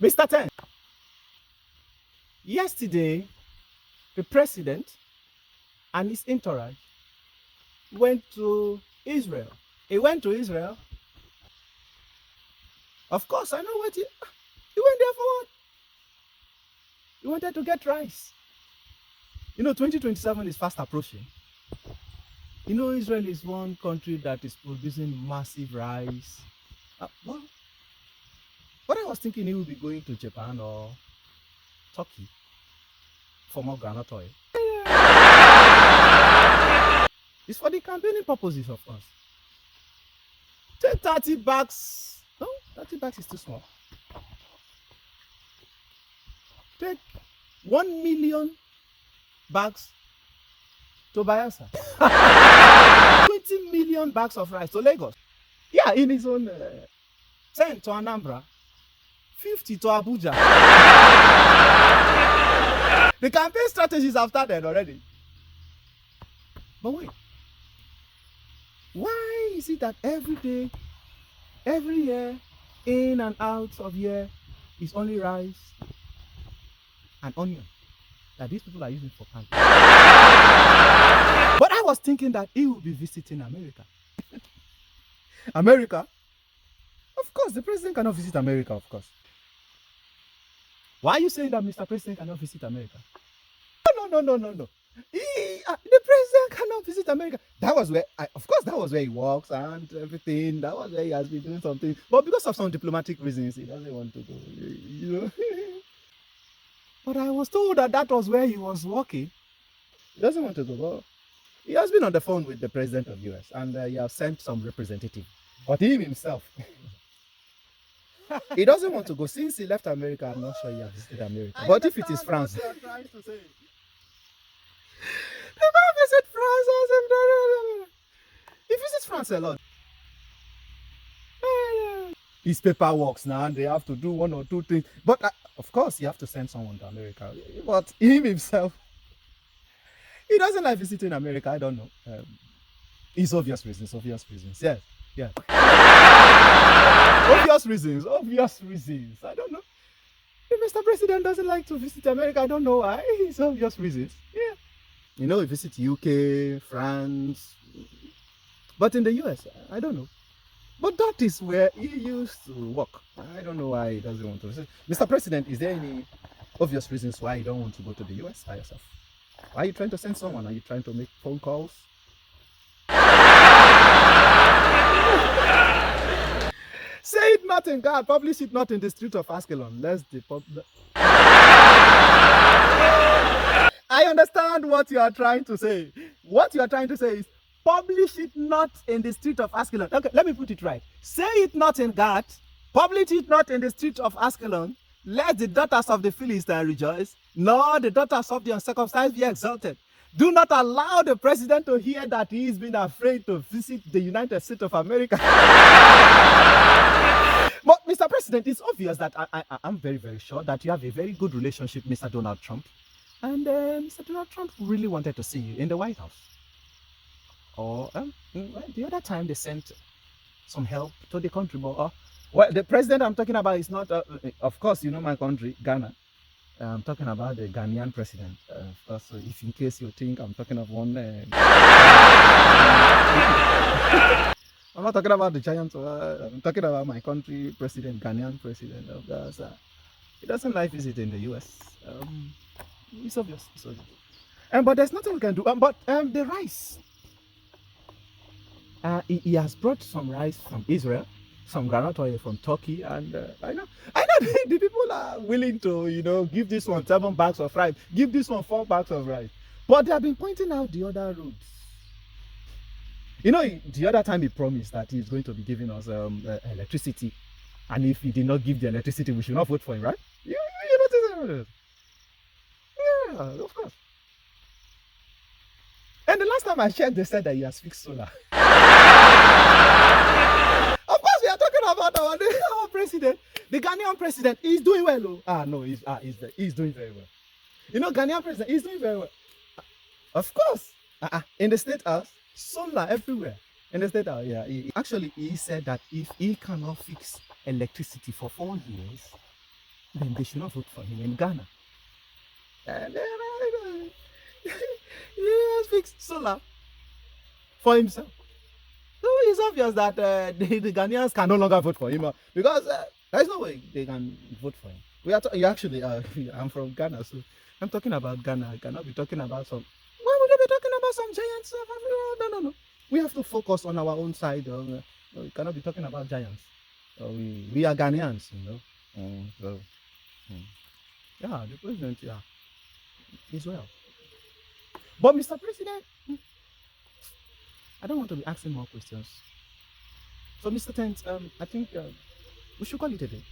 Mr. Ten, yesterday, the president and his entourage went to Israel. He went to Israel. Of course, I know what he went there for what? He wanted to get rice. 2027 is fast approaching. Israel is one country that is producing massive rice. Well, but I was thinking he would be going to Japan or Turkey for more groundnut oil. It's for the campaigning purposes, of course. Take 30 bags. No, 30 bags is too small. Take 1 million bags to Bayelsa. 20 million bags of rice to Lagos. Yeah, in his own 10 to Anambra, 50 to Abuja. The campaign strategies have started already. But wait, why is it that every day, every year, in and out of year, is only rice and onion that these people are using for campaign? But I was thinking that he will be visiting America. America? Of course, the president cannot visit America, of course. Why are you saying that Mr. President cannot visit America? No. The president cannot visit America. That was where, of course, that was where he works and everything. That was where he has been doing something. But because of some diplomatic reasons, he doesn't want to go, But I was told that was where he was working. He doesn't want to go. Well, he has been on the phone with the president of the US and he has sent some representative. But him himself, he doesn't want to go. Since he left America, I'm not sure he has visited America. But if it is France, he visit France. He visits France a lot. His paperwork now, and they have to do one or two things. But of course, you have to send someone to America. But him himself, he doesn't like visiting America. I don't know. It's obvious reasons. Yes. Yeah. Obvious reasons. I don't know. If Mr. President doesn't like to visit America, I don't know why. It's obvious reasons. Yeah. He visits UK, France. But in the US, I don't know. But that is where he used to work. I don't know why he doesn't want to visit. Mr. President, is there any obvious reasons why you don't want to go to the US by yourself? Are you trying to send someone? Are you trying to make phone calls? Say it not in God, publish it not in the street of Askelon. I understand what you are trying to say. What you are trying to say is, publish it not in the street of Askelon. Okay, let me put it right. Say it not in God, publish it not in the street of Askelon. Let the daughters of the Philistines rejoice, nor the daughters of the uncircumcised be exalted. Do not allow the president to hear that he is being afraid to visit the United States of America. But Mr. President, it's obvious that I'm very, very sure that you have a very good relationship with Mr. Donald Trump. And Mr. Donald Trump really wanted to see you in the White House. Or the other time they sent some help to the country. But well, the president I'm talking about is not, of course, my country, Ghana. I'm talking about the Ghanaian president. Of course, so if in case you think I'm talking of one, I'm not talking about the giant. I'm talking about my country president, Ghanaian president. Of course, he doesn't like visiting the US. It's obvious. But there's nothing we can do. But the rice. He has brought some rice from Israel, some groundnut oil from Turkey, and I know the people are willing to, give this one 7 bags of rice, give this one 4 bags of rice. But they have been pointing out the other routes. The other time he promised that he's going to be giving us electricity, and if he did not give the electricity, we should not vote for him, right? You notice? Yeah, of course. And the last time I checked, they said that he has fixed solar. Of course, we are talking about our president. The Ghanaian president is doing well. He's doing very well. Ghanaian president is doing very well. Of course. In the State House, solar everywhere. In the State House, yeah. He said that if he cannot fix electricity for 4 years, then they should not vote for him in Ghana. And then he has fixed solar for himself. So it's obvious that the Ghanaians can no longer vote for him because there's no way they can vote for him. We are actually, I'm from Ghana, so I'm talking about Ghana. I cannot be talking about some. Why would I be talking about some giants? No, no, no. We have to focus on our own side. We cannot be talking about giants. We are Ghanaians, you know. So, yeah, the president, yeah, is well. But Mr. President, I don't want to be asking more questions. So, Mr. Tent, I think we should call it a day.